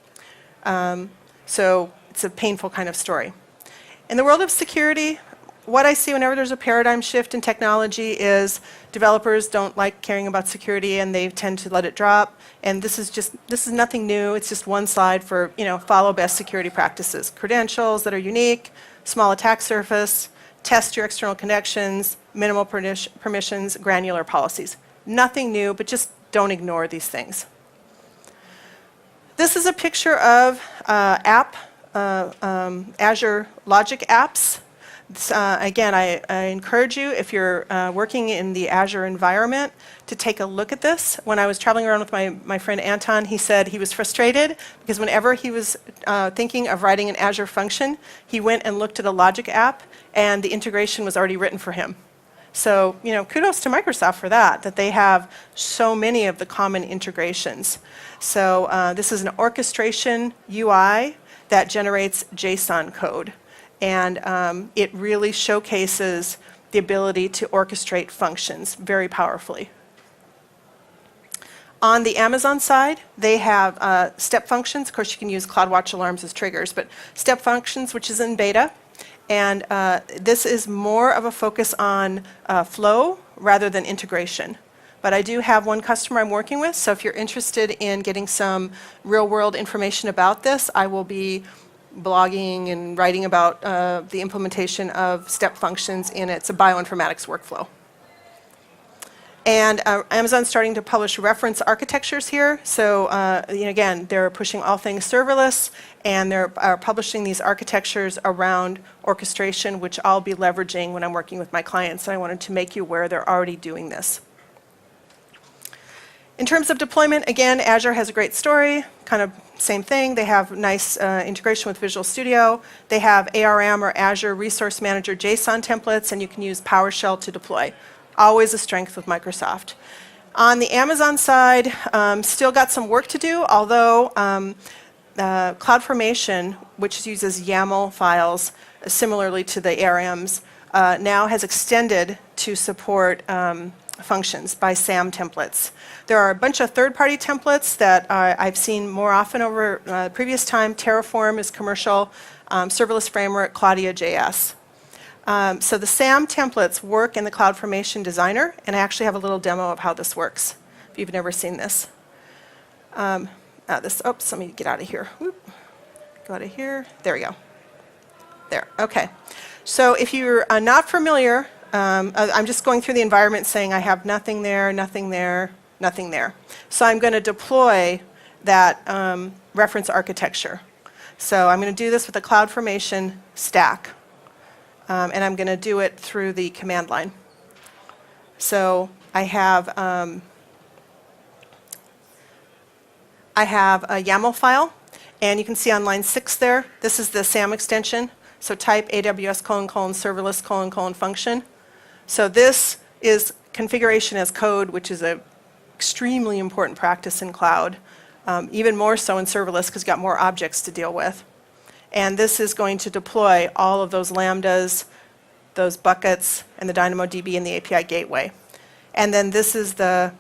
So it's a painful kind of story. In the world of security, what I see whenever there's a paradigm shift in technology is developers don't like caring about security and they tend to let it drop. And this is nothing new. It's just one slide for, follow best security practices. Credentials that are unique, small attack surface, test your external connections, minimal permissions, granular policies. Nothing new, but just don't ignore these things. This is a picture of Azure Logic apps. Again, I encourage you, if you're working in the Azure environment, to take a look at this. When I was traveling around with my friend Anton, he said he was frustrated because whenever he was thinking of writing an Azure function, he went and looked at a Logic app, and the integration was already written for him. So, kudos to Microsoft for that they have so many of the common integrations. So this is an orchestration UI that generates JSON code. And it really showcases the ability to orchestrate functions very powerfully. On the Amazon side, they have step functions. Of course, you can use CloudWatch alarms as triggers, but step functions, which is in beta. And this is more of a focus on flow rather than integration. But I do have one customer I'm working with, so if you're interested in getting some real-world information about this, I will be blogging and writing about the implementation of step functions in it's a bioinformatics workflow. And Amazon's starting to publish reference architectures here. So again, they're pushing all things serverless, and they're publishing these architectures around orchestration, which I'll be leveraging when I'm working with my clients. And I wanted to make you aware they're already doing this. In terms of deployment, again, Azure has a great story, kind of same thing. They have nice integration with Visual Studio. They have ARM or Azure Resource Manager JSON templates, and you can use PowerShell to deploy. Always a strength with Microsoft. On the Amazon side, still got some work to do, although CloudFormation, which uses YAML files similarly to the ARMs, now has extended to support functions by SAM templates. There are a bunch of third-party templates that I've seen more often over previous time. Terraform is commercial, serverless framework, Claudia.js. So the SAM templates work in the CloudFormation Designer, and I actually have a little demo of how this works, if you've never seen this. Oops, let me get out of here. Whoop. Go out of here. There we go. There, okay. So if you're not familiar, I'm just going through the environment saying I have nothing there, nothing there, nothing there. So I'm going to deploy that reference architecture. So I'm going to do this with a CloudFormation stack. And I'm going to do it through the command line. So I have a YAML file, and you can see on line 6 there, this is the SAM extension. So type AWS : serverless : function. So this is configuration as code, which is an extremely important practice in cloud, even more so in serverless because you've got more objects to deal with. And this is going to deploy all of those lambdas, those buckets, and the DynamoDB and the API gateway. And then this is they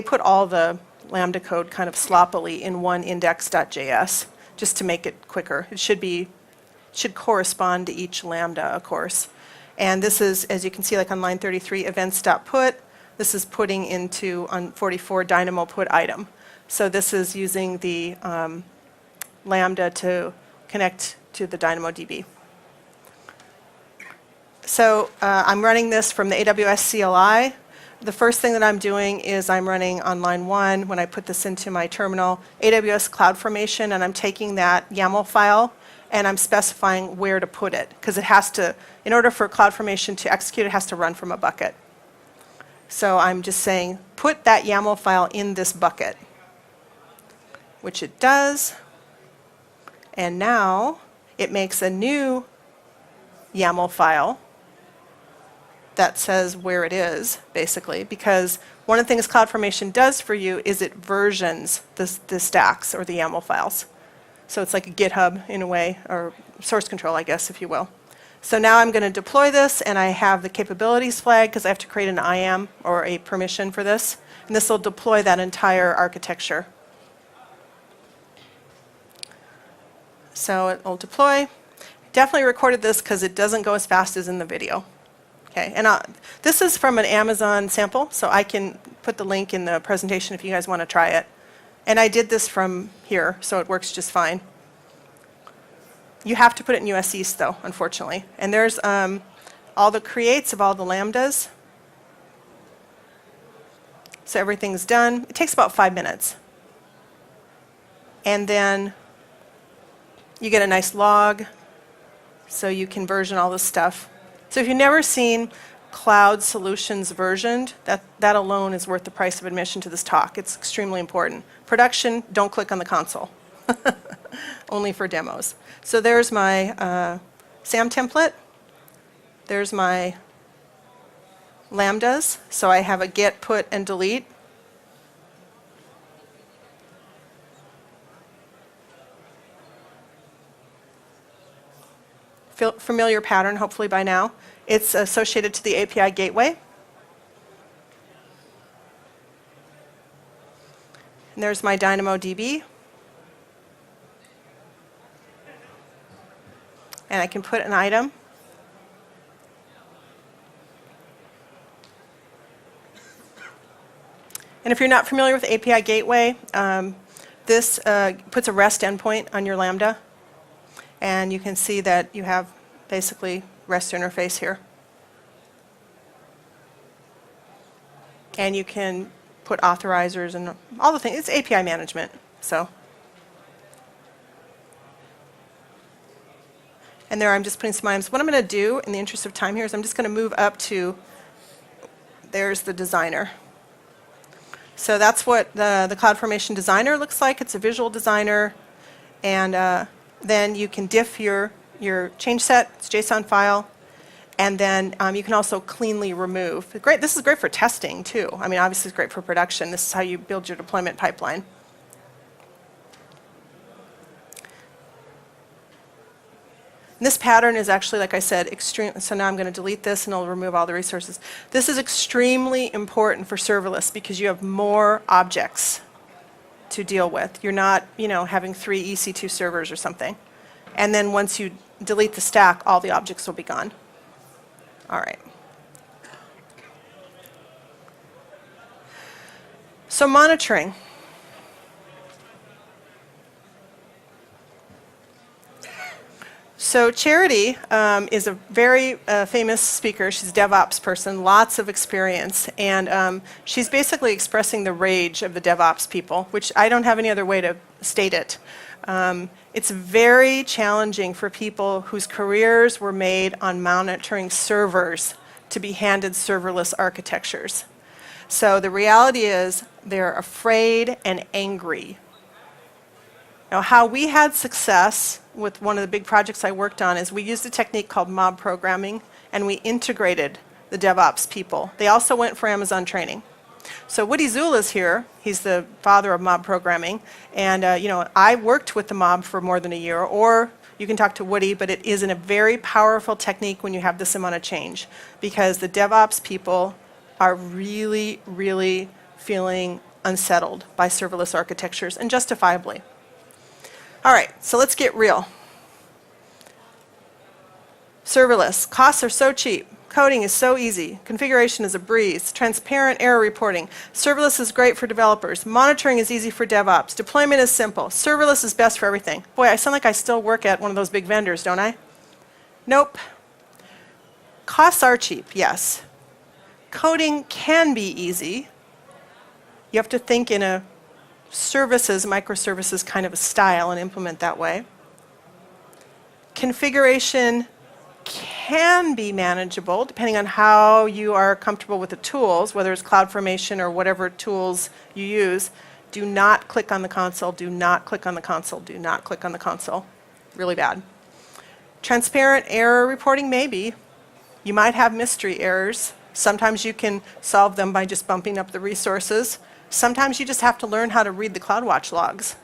put all the lambda code kind of sloppily in one index.js just to make it quicker. It should correspond to each lambda, of course. And this is, as you can see, like on line 33, events.put. This is putting into, on 44, Dynamo put item. So this is using the lambda to connect to the DynamoDB. So I'm running this from the AWS CLI. The first thing that I'm doing is I'm running on line 1, when I put this into my terminal, AWS CloudFormation, and I'm taking that YAML file and I'm specifying where to put it, because it has to, in order for CloudFormation to execute, it has to run from a bucket. So I'm just saying, put that YAML file in this bucket, which it does. And now it makes a new YAML file that says where it is, basically, because one of the things CloudFormation does for you is it versions the stacks or the YAML files. So it's like a GitHub in a way, or source control, I guess, if you will. So now I'm going to deploy this, and I have the capabilities flag because I have to create an IAM or a permission for this, and this will deploy that entire architecture. So it will deploy. Definitely recorded this because it doesn't go as fast as in the video. Okay, and this is from an Amazon sample, so I can put the link in the presentation if you guys want to try it. And I did this from here, so it works just fine. You have to put it in US East, though, unfortunately. And there's all the creates of all the lambdas. So everything's done. It takes about 5 minutes. And then you get a nice log, so you can version all this stuff. So if you've never seen cloud solutions versioned, that alone is worth the price of admission to this talk. It's extremely important. Production, don't click on the console. Only for demos. So there's my SAM template. There's my lambdas. So I have a get, put, and delete. Familiar pattern, hopefully by now. It's associated to the API gateway. And there's my DynamoDB. And I can put an item. And if you're not familiar with API gateway, this puts a REST endpoint on your Lambda. And you can see that you have basically REST interface here. And you can put authorizers and all the things. It's API management. So. And there I'm just putting some items. What I'm going to do in the interest of time here is I'm just going to move up to, there's the designer. So that's what the CloudFormation Designer looks like. It's a visual designer. And then you can diff your change set, it's a JSON file. And then you can also cleanly remove. Great, this is great for testing too. I mean, obviously it's great for production. This is how you build your deployment pipeline. And And this pattern is actually, like I said, extreme. So now I'm going to delete this and it'll remove all the resources. This is extremely important for serverless because you have more objects to deal with. You're not, having 3 EC2 servers or something. And then once you delete the stack, all the objects will be gone. All right. So monitoring. So Charity is a very famous speaker. She's a DevOps person, lots of experience, and she's basically expressing the rage of the DevOps people, which I don't have any other way to state it. It's very challenging for people whose careers were made on monitoring servers to be handed serverless architectures. So the reality is they're afraid and angry. Now, how we had success with one of the big projects I worked on is we used a technique called mob programming, and we integrated the DevOps people. They also went for Amazon training. So Woody Zuhl is here. He's the father of mob programming. And I worked with the mob for more than a year, or you can talk to Woody, but it is a very powerful technique when you have this amount of change, because the DevOps people are really, really feeling unsettled by serverless architectures, and justifiably. All right, so let's get real. Serverless, costs are so cheap. Coding is so easy. Configuration is a breeze. Transparent error reporting. Serverless is great for developers. Monitoring is easy for DevOps. Deployment is simple. Serverless is best for everything. Boy, I sound like I still work at one of those big vendors, don't I? Nope. Costs are cheap, yes. Coding can be easy. You have to think in a services, microservices kind of a style and implement that way. Configuration can be manageable depending on how you are comfortable with the tools, whether it's CloudFormation or whatever tools you use. Do not click on the console, do not click on the console, do not click on the console. Really bad. Transparent error reporting, maybe. You might have mystery errors. Sometimes you can solve them by just bumping up the resources. Sometimes you just have to learn how to read the CloudWatch logs.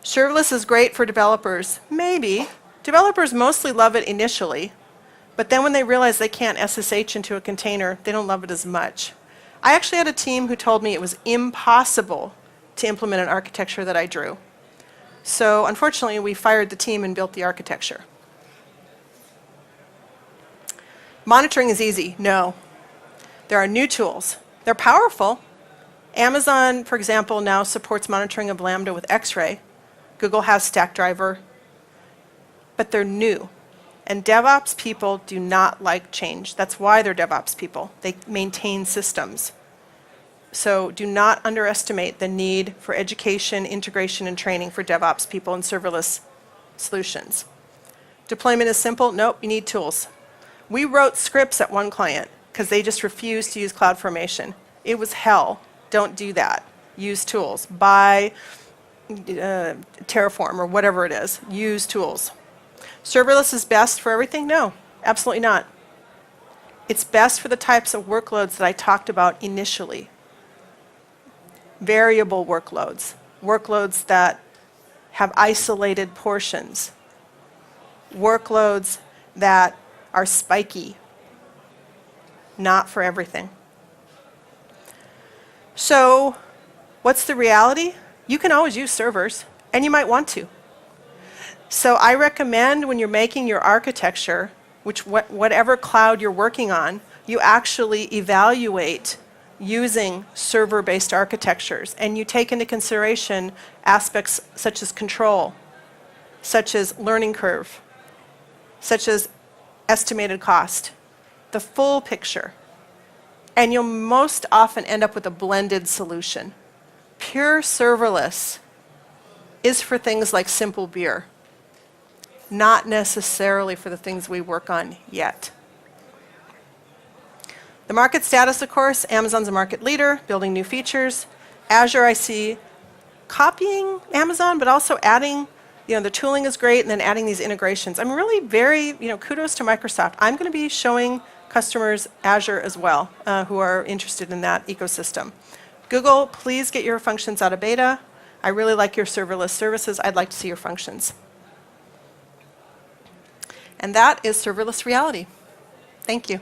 Serverless is great for developers. Maybe. Developers mostly love it initially, but then when they realize they can't SSH into a container, they don't love it as much. I actually had a team who told me it was impossible to implement an architecture that I drew. So unfortunately, we fired the team and built the architecture. Monitoring is easy. No. There are new tools. They're powerful. Amazon, for example, now supports monitoring of Lambda with X-Ray. Google has Stackdriver. But they're new. And DevOps people do not like change. That's why they're DevOps people. They maintain systems. So do not underestimate the need for education, integration, and training for DevOps people in serverless solutions. Deployment is simple. Nope, you need tools. We wrote scripts at one client because they just refused to use CloudFormation. It was hell. Don't do that. Use tools. Buy Terraform or whatever it is. Use tools. Serverless is best for everything? No, absolutely not. It's best for the types of workloads that I talked about initially. Variable workloads. Workloads that have isolated portions. Workloads that are spiky. Not for everything. So, what's the reality? You can always use servers, and you might want to. So I recommend when you're making your architecture, whatever cloud you're working on, you actually evaluate using server-based architectures, and you take into consideration aspects such as control, such as learning curve, such as estimated cost, the full picture. And you'll most often end up with a blended solution. Pure serverless is for things like simple beer, not necessarily for the things we work on yet. The market status, of course, Amazon's a market leader, building new features. Azure, I see copying Amazon, but also adding, the tooling is great, and then adding these integrations. I'm really very, kudos to Microsoft. I'm going to be showing customers Azure as well, who are interested in that ecosystem. Google, please get your functions out of beta. I really like your serverless services. I'd like to see your functions. And that is serverless reality. Thank you.